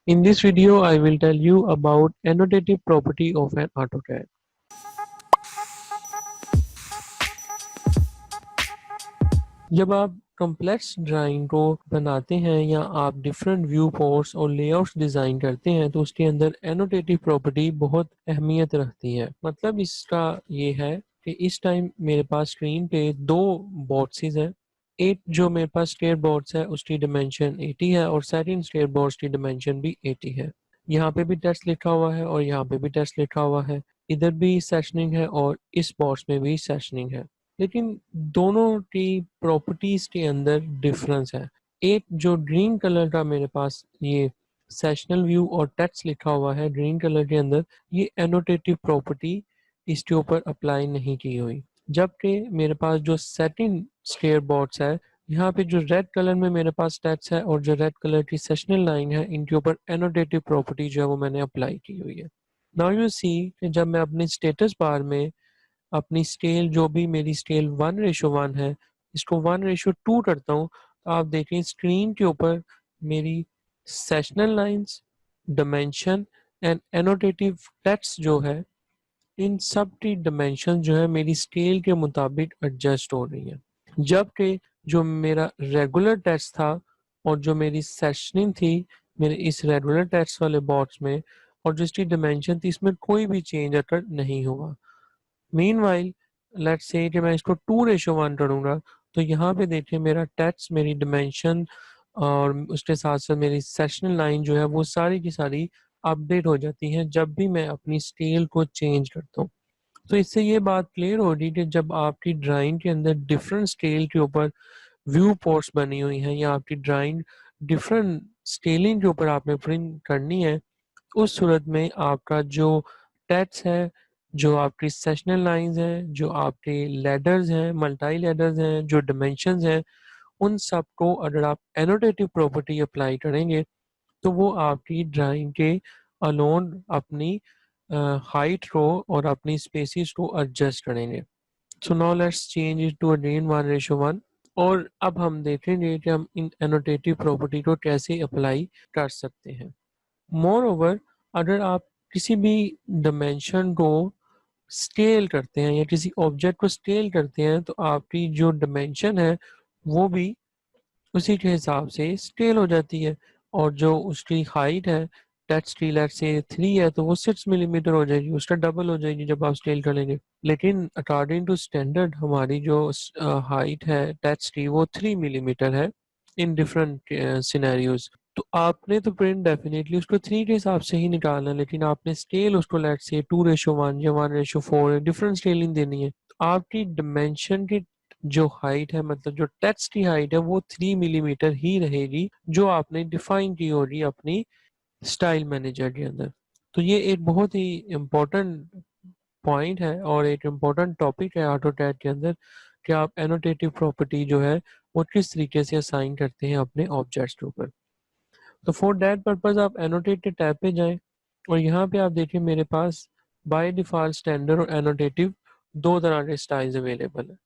In this video, I will tell you about annotative property of an AutoCAD. जब आप complex drawing को बनाते हैं या आप डिफरेंट व्यू पोर्ट्स और लेआउट्स डिज़ाइन करते हैं तो उसके अंदर एनोटेटिव प्रॉपर्टी बहुत अहमियत रखती है। मतलब इसका ये है कि इस टाइम मेरे पास स्क्रीन पे दो बॉक्सेस हैं। एक जो मेरे पास स्टेयर बॉक्स है उसकी डिमेंशन 80 है और सेकंड स्टेयर बॉक्स की डिमेंशन भी 80 है। यहाँ पे भी टेक्स्ट लिखा हुआ है और यहाँ पे भी टेक्स्ट लिखा हुआ है। इधर भी सेशनिंग है और इस बॉक्स में भी सेशनिंग है। लेकिन दोनों की प्रॉपर्टीज के अंदर डिफरेंस है। एक जो ग्रीन कलर का मेरे पास ये सेशनल व्यू और टेक्स्ट लिखा हुआ है ग्रीन कलर के अंदर, ये एनोटेटिव प्रॉपर्टी इसके ऊपर अप्लाई नहीं की हुई। जबकि मेरे पास जो सेटिंग स्टेयर बॉक्स है, यहाँ पे जो रेड कलर में मेरे पास टेक्स्ट है और जो रेड कलर की सेशनल लाइन है, इनके ऊपर एनोटेटिव प्रॉपर्टी जो है वो मैंने अप्लाई की हुई है। नाउ यू सी कि जब मैं अपने स्टेटस बार में अपनी स्केल जो भी मेरी स्केल 1:1 है, इसको 1:2 करता हूँ, तो आप देखें स्क्रीन के ऊपर मेरी sessional lines, dimension and annotative text जो है, इन सब की डायमेंशन जो है मेरी स्केल के मुताबिक एडजस्ट हो रही है। जबकि जो मेरा रेगुलर टेक्स्ट था और जो मेरी सेशनिंग थी मेरे इस रेगुलर टेक्स्ट वाले बॉक्स में और जिसकी डायमेंशन थी, इसमें कोई भी चेंज अगर नहीं हुआ। मीनवाइल लेट्स से कि मैं इसको 2:1 करूंगा, तो यहाँ पे देखिए मेरा टेक्स्ट, मेरी डिमेंशन और उसके साथ साथ मेरी सेशनल लाइन जो है वो सारी की सारी अपडेट हो जाती हैं जब भी मैं अपनी स्केल को चेंज करता हूँ। तो इससे ये बात क्लियर हो रही कि जब आपकी ड्राइंग के अंदर डिफरेंट स्केल के ऊपर व्यू पोर्ट्स बनी हुई हैं या आपकी ड्राइंग डिफरेंट स्केलिंग के ऊपर आपने प्रिंट करनी है, उस सूरत में आपका जो टेक्स्ट है, जो आपकी सेशनल लाइंस हैं, जो आपके लेडर्स हैं, मल्टी लेडर्स हैं, जो डायमेंशंस हैं, उन सब को अगर आप एनोटेटिव प्रॉपर्टी अप्लाई करेंगे तो वो आपकी ड्राइंग के अलोन अपनी हाइट को और अपनी स्पेसिस को एडजस्ट करेंगे। So now let's change it to again 1:1 और अब हम देखेंगे कि हम इन एनोटेटिव प्रॉपर्टी को कैसे अप्लाई कर सकते हैं। मोर ओवर, अगर आप किसी भी डायमेंशन को स्केल करते हैं या किसी ऑब्जेक्ट को स्केल करते हैं तो आपकी जो डायमेंशन है वो भी उसी के हिसाब से स्केल हो जाती है और जो उसकी हाइट है, टेक्स्ट की लेट से 3 है तो वो 6 मिलीमीटर हो जाएगी, उसका डबल हो जाएगी जब आप स्केल करेंगे। लेकिन अकॉर्डिंग टू स्टैंडर्ड हमारी जो हाइट है टेक्स्ट की वो 3 मिलीमीटर है इन डिफरेंट सिनेरियोज। तो आपने तो प्रिंट डेफिनेटली उसको 3 के हिसाब से ही निकालना है, लेकिन आपने स्केल उसको लेट से 2:1 या 1:4 डिफरेंट स्केलिंग देनी है। तो आपकी डिमेंशन की जो हाइट है, मतलब जो टेक्स्ट की हाइट है वो 3 मिलीमीटर ही रहेगी जो आपने डिफाइन की होगी अपनी स्टाइल मैनेजर के अंदर। तो ये एक बहुत ही इम्पोर्टेंट पॉइंट है और एक इम्पोर्टेंट टॉपिक है ऑटोकैड के अंदर कि आप एनोटेटिव प्रॉपर्टी जो है वो किस तरीके से असाइन करते हैं अपने ऑब्जेक्ट्स के ऊपर। तो फॉर दैट पर्पज आप एनोटेट के टैब पे जाएं और यहाँ पे आप देखिए मेरे पास बाय डिफॉल्ट स्टैंडर्ड और एनोटेटिव दो तरह के स्टाइल्स अवेलेबल है।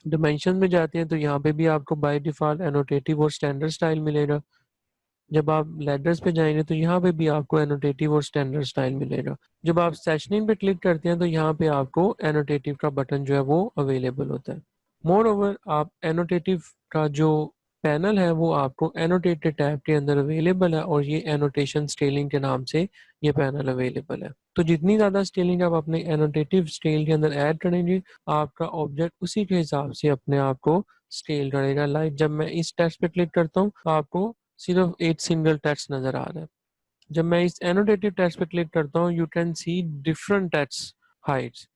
डिमेंशन में जाते हैं तो यहाँ पे भी आपको बाय डिफॉल्ट एनोटेटिव और स्टैंडर्ड स्टाइल मिलेगा। जब आप लेडर्स पे जाएंगे तो यहाँ पे भी आपको एनोटेटिव और स्टैंडर्ड स्टाइल मिलेगा। जब आप सेशनिंग पे क्लिक करते हैं तो यहाँ पे आपको एनोटेटिव का बटन जो है वो अवेलेबल होता है। मोर ओवर, आप एनोटेटिव का जो पैनल है वो आपको एनोटेटेड टैब के अंदर अवेलेबल है और ये एनोटेशन स्केलिंग के नाम से ये पैनल अवेलेबल है। तो जितनी ज़्यादा स्केलिंग आप अपने एनोटेटिव स्केल के अंदर ऐड करेंगे, आपका ऑब्जेक्ट उसी के हिसाब से अपने आप को स्केल करेगा। लाइक जब मैं इस टेक्स्ट पे क्लिक करता हूँ तो आपको सिर्फ एक सिंगल टेक्स्ट नजर आ रहा है। जब मैं इस एनोटेटिव टेक्स्ट पे क्लिक करता हूँ, you can see different text Heights.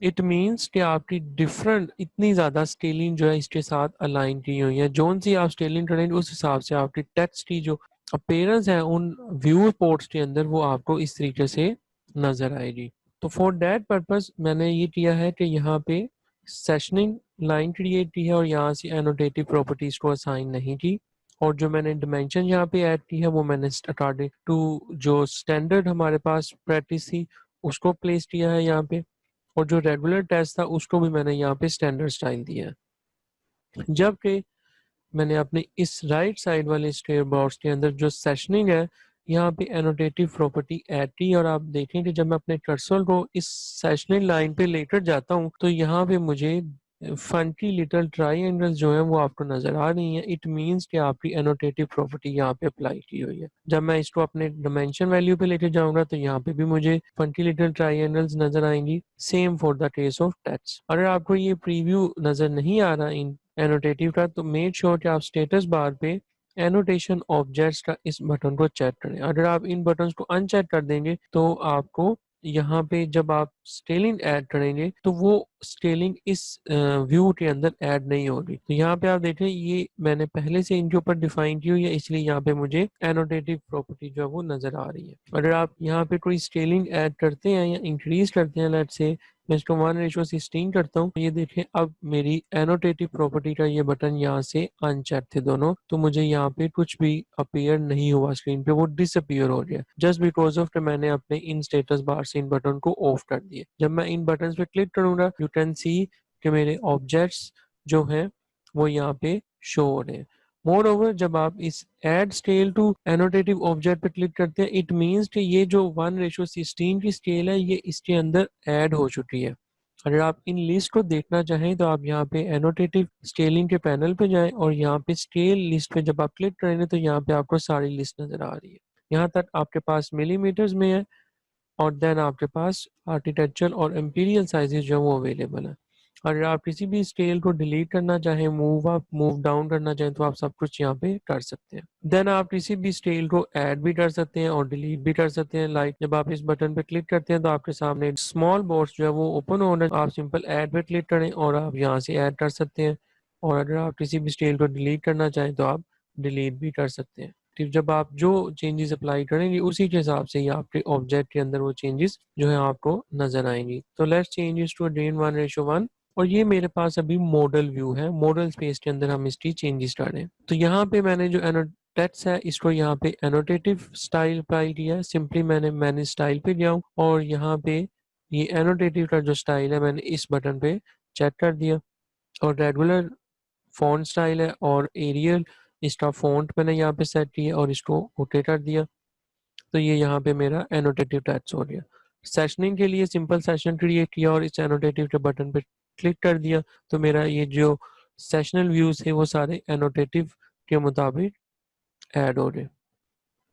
It means कि आपकी डिफरेंट इतनी ज़्यादा स्केलिंग जो है इसके साथ अलाइन की हुई है। जोन सी आप स्केलिंग करेंगे उस हिसाब से आपकी टेक्स्ट की जो अपीयरेंस है उन व्यू पोर्ट्स के अंदर वो आपको इस तरीके से नजर आएगी। तो फॉर दैट पर्पस मैंने ये किया है कि यहाँ पे सेशनिंग लाइन क्रिएट की है और यहाँ से एनोटेटिव प्रॉपर्टीज को असाइन नहीं की। और जो मैंने डिमेंशन यहाँ पे ऐड की है वो मैंने अकॉर्डिंग टू जो स्टैंडर्ड हमारे पास प्रैक्टिस थी उसको प्लेस किया है यहाँ पे। और जो रेगुलर टेस्ट था उसको भी मैंने यहाँ पे स्टैंडर्ड स्टाइल दिया है। जबकि मैंने अपने इस राइट साइड वाले स्क्वायर बॉक्स के अंदर जो सेशनिंग है यहाँ पे एनोटेटिव प्रॉपर्टी ऐड की और आप देखें कि जब मैं अपने कर्सर को इस सेशनल लाइन पे लेकर जाता हूँ तो यहाँ पे मुझे फंकी लिटिल ट्राइंगल्स जो है वो आपको नजर आ रही हैं। इट मींस कि आपकी एनोटेटिव प्रॉपर्टी यहाँ पे अप्लाई की हुई है। जब मैं इसको अपने डायमेंशन वैल्यू पे लेके जाऊंगा तो यहाँ पे भी मुझे फंकी लिटिल ट्राइंगल्स नजर आएंगी। Same for the case of text. अगर आपको ये प्रीव्यू नजर नहीं आ रहा इन एनोटेटिव का तो मेक श्योर कि आप स्टेटस बार पे एनोटेशन ऑब्जेक्ट्स का इस बटन को चेक करें। अगर आप इन बटन्स को अनचेक कर देंगे तो आपको यहाँ पे जब आप स्केलिंग ऐड करेंगे तो वो स्केलिंग इस व्यू के अंदर ऐड नहीं होगी। तो यहाँ पे आप देखें ये मैंने पहले से इनके ऊपर डिफाइन की हुई है, इसलिए यहाँ पे मुझे एनोटेटिव प्रॉपर्टी जो है वो नजर आ रही है। अगर आप यहाँ पे कोई स्केलिंग ऐड करते हैं या इंक्रीज करते हैं, लेट्स से मैं इसको 1:16 करता हूँ, ये देखें अब मेरी एनोटेटिव प्रॉपर्टी का ये बटन यहाँ से अनचेक थे दोनों, तो मुझे यहाँ पे कुछ भी अपीयर नहीं हुआ स्क्रीन पे, वो डिसअपीयर हो गया जस्ट बिकॉज ऑफ मैंने अपने इन स्टेटस बार से इन बटन को ऑफ कर दिया। जब मैं इन बटन पे क्लिक करूंगा यू कैन सी कि मेरे ऑब्जेक्ट्स जो हैं वो यहाँ पे शो हो रहे हैं। मोर ओवर जब आप इस एड स्केल टू एनोटेटिव ऑब्जेक्ट पे क्लिक करते हैं इट मीन्स कि ये जो 1:16 की स्केल है ये इसके अंदर ऐड हो चुकी है। अगर आप इन लिस्ट को देखना चाहें तो आप यहाँ पे एनोटेटिव स्केलिंग के पैनल पे जाएं और यहाँ पे स्केल लिस्ट पे जब आप क्लिक करेंगे तो यहाँ पे आपको सारी लिस्ट नजर आ रही है। यहाँ तक आपके पास मिलीमीटर्स में है और देन आपके पास आर्किटेक्चरल और एम्पीरियल साइजेस जो वो अवेलेबल है। अगर आप किसी भी स्केल को डिलीट करना चाहें, मूव अप मूव डाउन करना चाहें तो आप सब कुछ यहाँ पे कर सकते हैं। देन आप किसी भी स्केल को ऐड भी कर सकते हैं और डिलीट भी कर सकते हैं। लाइक जब आप इस बटन पे क्लिक करते हैं तो आपके सामने स्मॉल बॉक्स जो है वो ओपन हो रहा है, आप सिंपल ऐड पे क्लिक करें और आप यहाँ से ऐड कर सकते हैं। और अगर आप किसी भी स्केल को डिलीट करना चाहें तो आप डिलीट भी कर सकते हैं। जब आप जो चेंजेस अप्लाई करेंगे उसी के हिसाब से ही आपके ऑब्जेक्ट के अंदर वो चेंजेस जो है आपको नजर आएंगी। तो लेट्स चेंज टू अगेन 1:1 और ये मेरे पास अभी मॉडल व्यू है। मॉडल स्पेस के अंदर हम इसकी चेंजेस करें तो यहाँ पे मैंने जो टेक्स्ट है इसको यहाँ पे एनोटेटिव स्टाइल अप्लाई किया है। सिंपली मैंने मैनेज स्टाइल पे गया हूँ और यहाँ पे ये एनोटेटिव का जो स्टाइल है मैंने इस बटन पे चेक कर दिया और रेगुलर फॉन्ट स्टाइल है और एरियल इसका फॉन्ट मैंने यहाँ पे सेट किया और इसको ओके कर दिया। तो ये यहाँ पे मेरा एनोटेटिव टेक्स्ट हो गया। सेशनिंग के लिए सिंपल सेशन क्रिएट किया और इस एनोटेटिव के बटन पे क्लिक कर दिया तो मेरा ये जो सेशनल व्यूज है वो सारे एनोटेटिव के मुताबिक ऐड हो गए।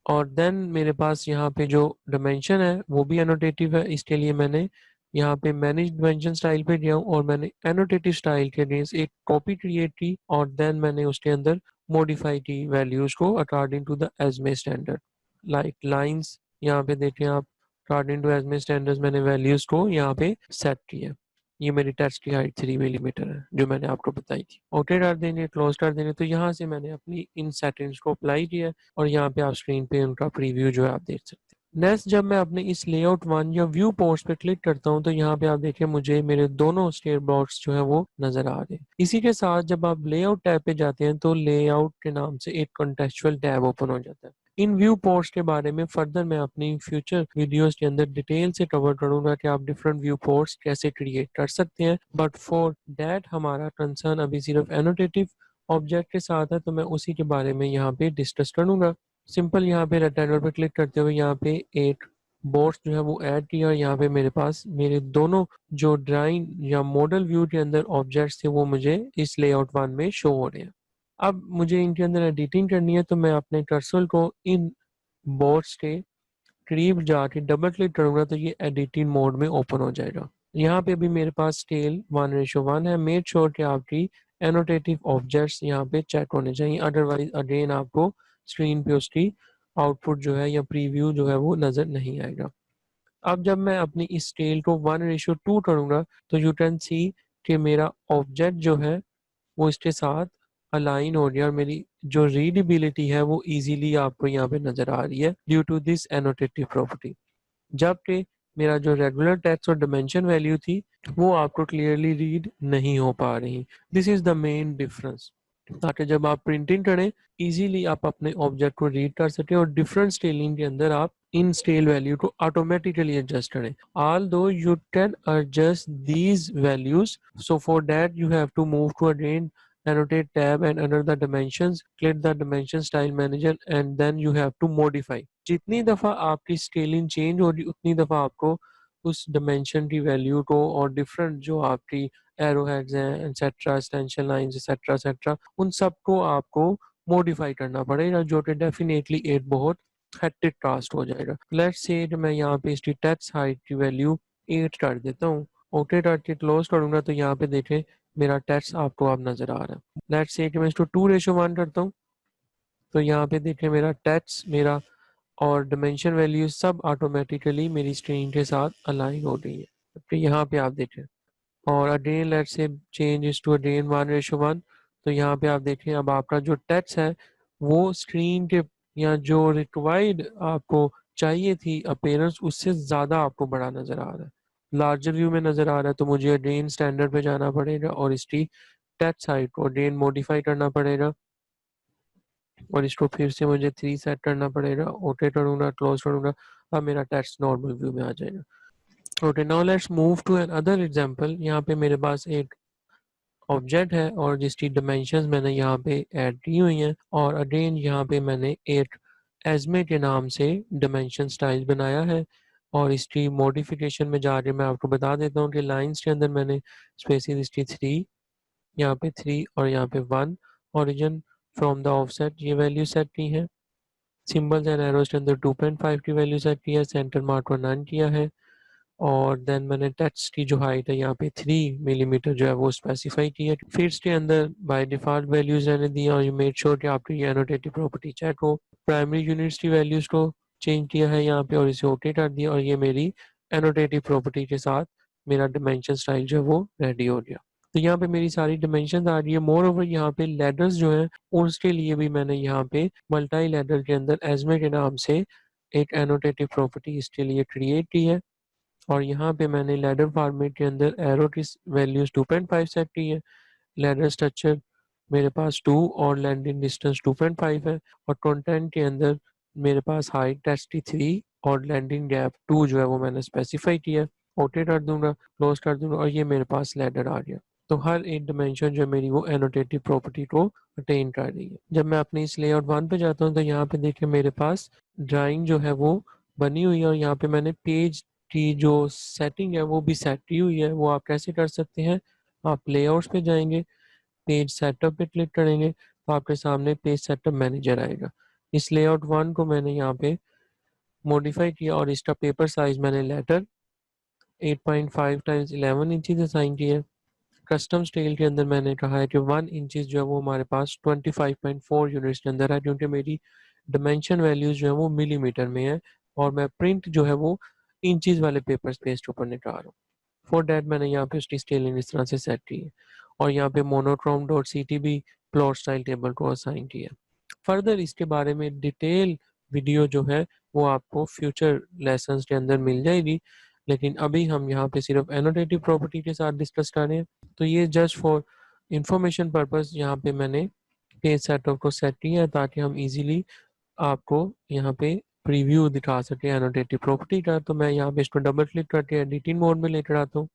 और देन मेरे पास यहाँ पे जो डायमेंशन है वो भी एनोटेटिव है। इसके लिए मैंने यहाँ पे मैनेज डायमेंशन स्टाइल पे गया हूँ और मैंने एनोटेटिव स्टाइल के अगेंस्ट एक कॉपी क्रिएट की और देन मैंने उसके अंदर मॉडिफाई की वैल्यूज को according to the ASME standard. Like lines यहाँ पे देखें आप, अकॉर्डिंग टू एजमे स्टैंडर्ड्स मैंने वैल्यूज को यहाँ पे सेट किया। ये मेरी टेक्स्ट की हाइट 3 मिलीमीटर है जो मैंने आपको बताई थी। ओके कर देंगे, क्लोज कर देंगे। तो यहाँ से मैंने अपनी इन सेटिंग्स को अप्लाई किया और यहाँ पे आप स्क्रीन पे उनका प्रीव्यू जो है आप देख सकते हैं। नेक्स्ट जब मैं अपने इस लेआउट 1 या व्यू पोस्ट पे क्लिक करता हूँ तो यहाँ पे आप देखें मुझे मेरे दोनों स्टेट बॉक्स जो है वो नजर आ रहे हैं। इसी के साथ जब आप लेआउट टैब पे जाते हैं तो लेआउट के नाम से एक कॉन्टेक्चुअल टैब ओपन हो जाता है। इन व्यू पोस्ट के बारे में फर्दर मैं अपनी फ्यूचर वीडियोस के अंदर डिटेल से कवर करूंगा कि आप डिफरेंट व्यू पोस्ट कैसे क्रिएट कर सकते हैं। बट फॉर दैट हमारा कंसर्न अभी सिर्फ एनोटेटिव ऑब्जेक्ट के साथ है तो मैं उसी के बारे में यहाँ पे डिस्कस करूंगा। सिंपल यहाँ पे रेक्टेंगल पे क्लिक करते हुए यहाँ पे एक बॉक्स जो है वो ऐड किया और यहाँ पे मेरे पास मेरे दोनों जो ड्राइंग या मॉडल व्यू के अंदर ऑब्जेक्ट्स थे वो मुझे इस लेआउट 1 में शो हो रहे हैं। अब मुझे इनके अंदर एडिटिंग करनी है तो मैं अपने कर्सर को इन बॉट्स के करीब जाके डबल क्लिक करूंगा तो ये एडिटिंग मोड में ओपन हो जाएगा। यहाँ पे भी मेरे पास स्केल 1:1 है। मेक श्योर कि आपकी एनोटेटिव ऑब्जेक्ट्स यहाँ पे चेक होने चाहिए, अदरवाइज अगेन आपको स्क्रीन पे उसकी आउटपुट जो है या प्रीव्यू जो है वो नजर नहीं आएगा। अब जब मैं अपनी इस स्केल को 1:2 करूंगा तो यू कैन सी कि मेरा ऑब्जेक्ट जो है वो इसके साथ अलाइन हो गया और मेरी जो रीडेबिलिटी है वो इजीली आपको यहाँ पे नजर आ रही है ड्यू टू दिस एनोटेटिव प्रॉपर्टी। जबकि मेरा जो रेगुलर टेक्स्ट और डायमेंशन वैल्यू थी वो आपको क्लियरली रीड नहीं हो पा रही। This is the main difference, ताकि जब आप प्रिंटिंग करें इजीली आप अपने ऑब्जेक्ट को रीड कर सकें और डिफरेंट स्केलिंग के अंदर आप इन स्केल वैल्यू को ऑटोमेटिकली एडजस्ट करें। although you can adjust these values, so for that you have to move to again annotate tab and under the dimensions click the dimension style manager and then you have to modify जितनी दफ़ा आपकी scaling change हो रही उतनी दफ़ा आपको उस dimension की वैल्यू को और डिफरेंट जो आपकी एरो हेड्स हैं etcetera extension lines etcetera etcetera उन सबको आपको मॉडिफाई करना पड़ेगा, जो कि डेफिनेटली एक बहुत हेक्टिक टास्क हो जाएगा। लेट्स से मैं यहाँ पे इसकी टेक्स्ट हाइट की वैल्यू 8 कर देता हूँ। ओके करके क्लोज करूंगा तो यहाँ पे देखें मेरा टेक्स्ट आपको अब नजर आ रहा है। लेट्स से मैं इसको 2:1 करता हूँ तो यहाँ पे देखें मेरा टेक्स्ट मेरा और डिमेंशन वैल्यू सब ऑटोमेटिकली मेरी स्क्रीन के साथ अलाइन हो रही है। तो यहाँ पे आप देखें और again let's say change is to again 1:1 तो यहाँ पे आप देखें अब आपका जो टेक्स्ट है वो स्क्रीन के या जो रिक्वायर्ड आपको चाहिए थी अपीयरेंस उससे ज़्यादा आपको बड़ा नज़र आ रहा है, लार्जर व्यू में नज़र आ रहा है। तो मुझे अगेन स्टैंडर्ड पे जाना पड़ेगा और इसकी टेक्स्ट हाइट को अगेन मॉडिफाई करना पड़ेगा और इसको फिर से मुझे 3 सेट करना पड़ेगा। ओके करूँगा क्लोज करूँगा, अब मेरा टेक्स्ट नॉर्मल व्यू में आ जाएगा। Okay now let's move to another example. यहाँ पे मेरे पास एक ऑब्जेक्ट है और जिसकी डिमेंशंस मैंने यहाँ पे ऐड की हुई हैं और अगेन यहाँ पे मैंने एक एजमे के नाम से डिमेंशन स्टाइल बनाया है और इसकी मॉडिफिकेशन में जाके मैं आपको बता देता हूँ कि लाइंस के अंदर मैंने स्पेसिस इसकी 3, यहाँ पे 3 और यहाँ पे 1, ओरिजिन फ्रॉम द ऑफसेट ये वैल्यू सेट की है। सिंबल्स एंड एरोज के अंदर 2.5 की वैल्यू सेट की है, सेंटर मार्क को 9 किया है और देन मैंने टेक्स्ट की जो हाइट है यहाँ पे 3 मिलीमीटर जो है वो स्पेसिफाई की है। फील्ड्स के अंदर बाय डिफॉल्ट वैल्यूज रहने दी और यू मेड श्योर कि आपकी ये एनोटेटिव प्रॉपर्टी चेक हो। प्राइमरी यूनिट्स की वैल्यूज को चेंज किया है यहाँ पे और इसे ओके कर दिया और ये मेरी एनोटेटिव प्रॉपर्टी के साथ मेरा डिमेंशन स्टाइल जो है वो रेडी हो गया। तो यहाँ पे मेरी सारी डिमेंशन आ रही है। मोर ओवर यहाँ पे लेडर्स जो हैं उसके लिए भी मैंने यहाँ पे मल्टी लेडर के अंदर एजमे के नाम से एक एनोटेटिव प्रॉपर्टी इसके लिए क्रिएट की है और यहाँ पे मैंने लैडर फॉर्मेट के अंदर एरो की वैल्यूज 2.5 सेट की है। लैडर स्ट्रक्चर मेरे पास 2 और लैंडिंग डिस्टेंस 2.5 है और कंटेंट के अंदर मेरे पास हाइट टेस्ट की 3 और लैंडिंग गैप 2 जो है वो मैंने स्पेसिफाई किया है। ओके कर दूंगा क्लोज कर दूंगा और ये मेरे पास लैडर आ गया। तो हर एक डिमेंशन जो मेरी वो एनोटेटिव प्रॉपर्टी को अटेन कर रही है। जब मैं अपने इस लेआउट 1 पे जाता हूँ तो यहाँ पे देखिए मेरे पास ड्राइंग जो है वो बनी हुई है और यहाँ पे मैंने पेज की जो सेटिंग है वो भी सेट की हुई है। वो आप कैसे कर सकते हैं, आप लेआउट्स पे जाएंगे, पेज सेटअप पे क्लिक करेंगे तो आपके सामने पेज सेटअप मैनेजर आएगा। इस लेआउट 1 को मैंने यहाँ पे मॉडिफाई किया और इसका पेपर साइज मैंने लेटर 8.5 टाइम्स 11 इंचज असाइन किया। कस्टम स्टाइल के अंदर मैंने कहा है कि 1 इंचज जो है वो हमारे पास 25.4 यूनिट्स के अंदर है क्योंकि मेरी डिमेंशन वैल्यूज जो है वो मिलीमीटर में है और मैं प्रिंट जो है वो इंचज वाले पेपर स्पेस के ऊपर निकाल रहा हूँ। फॉर डैट मैंने यहाँ पे उसकी स्केलिंग इस तरह से सेट की है और यहाँ पे monochrome dot C T B plot style table को असाइन किया। फर्दर इसके बारे में डिटेल वीडियो जो है वो आपको फ्यूचर लेसन्स के अंदर मिल जाएगी, लेकिन अभी हम यहाँ पे सिर्फ एनोटेटिव प्रॉपर्टी के साथ डिस्कस कर रहे हैं। तो ये जस्ट फॉर इंफॉर्मेशन पर्पस यहाँ पे मैंने पेज सेटअप को सेट किया है ताकि हम इजीली आपको यहाँ पे प्रीव्यू दिखा सके एनोटेटिव प्रॉपर्टी का। तो मैं यहाँ पे इसको डबल क्लिक करके एडिटिंग मोड में लेकर आता हूँ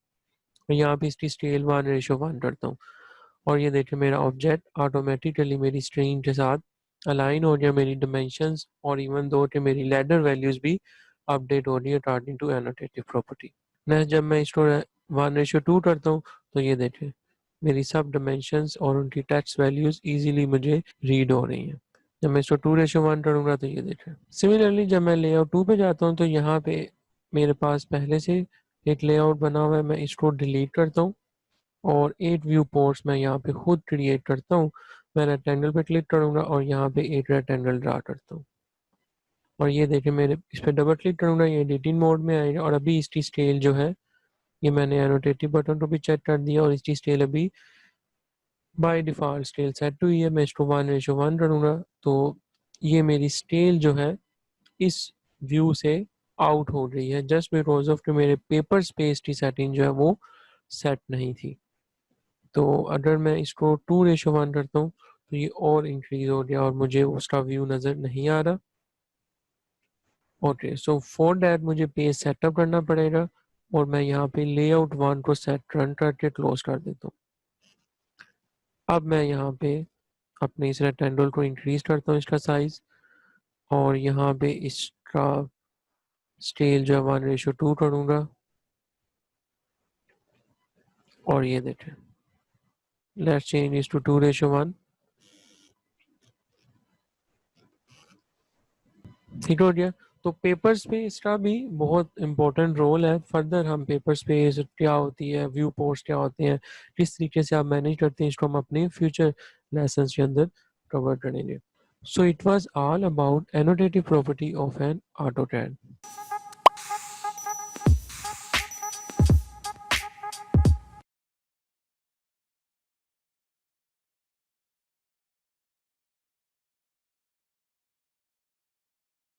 और यहाँ पे इसकी स्केल 1:1 करता हूँ और ये देखिए मेरा ऑब्जेक्ट ऑटोमेटिकली मेरी स्क्रीन के साथ अलाइन हो गया। मेरी डिमेंशंस और इवन दो कि मेरी लैडर वैल्यूज भी अपडेट हो रही है अकॉर्डिंग टू एनोटेटिव प्रॉपर्टी। नेक्स्ट जब मैं इसको 1:2 करता हूँ तो ये देखें मेरी सब डिमेंशंस और उनकी टेक्स्ट वैल्यूज इजीली मुझे रीड हो रही हैं। जब मैं इसको 2:1 करूँगा तो ये देखें। सिमिलरली जब मैं लेआउट 2 पे जाता हूँ तो यहाँ पे मेरे पास पहले से एक लेआउट बना हुआ है, मैं इसको डिलीट करता हूँ और 8 व्यू पोर्ट्स मैं यहाँ पे खुद क्रिएट करता हूँ। मैं रेक्टेंगल पे क्लिक करूँगा और यहाँ पे एक रेक्टेंगल ड्रा करता हूँ और ये देखिए मेरे इस पर डबल क्लिक करूँगा ये एडिटिंग मोड में आएगा और अभी इसकी स्केल जो है ये मैंने एनोटेटिव बटन को भी चेक कर दिया और इसकी स्केल अभी बाय डिफॉल्ट स्केल सेट हुई है। मैं इसको 1:1 करूँगा तो ये मेरी स्केल जो है इस व्यू से आउट हो रही है जस्ट बिकॉज ऑफ कि मेरे पेपर स्पेस की सेटिंग जो है वो सेट नहीं थी। तो अगर मैं इसको 2:1 करता हूँ तो ये और इंक्रीज हो गया और मुझे उसका व्यू नज़र नहीं आ रहा। ओके सो फॉर डैट मुझे पेज सेटअप करना पड़ेगा और मैं यहाँ पे लेआउट 1 को सेट रन करके क्लोज कर देता हूँ। अब मैं यहाँ पे अपने इस रेक्टेंगल को इंक्रीज करता हूँ इसका साइज और यहाँ पे इस इसका स्केल जो है 1:2 करूँगा और ये देखें, लेट्स चेंज इस टू 2:1। ठीक हो गया। तो पेपर स्पेस का भी बहुत इंपॉर्टेंट रोल है। फर्दर हम पेपर स्पेस क्या होती है, व्यू पोर्ट्स क्या होते हैं, किस तरीके से आप मैनेज करते हैं, इसको हम अपने फ्यूचर लेसन के अंदर कवर करेंगे। So it was all about annotative property of an AutoCAD.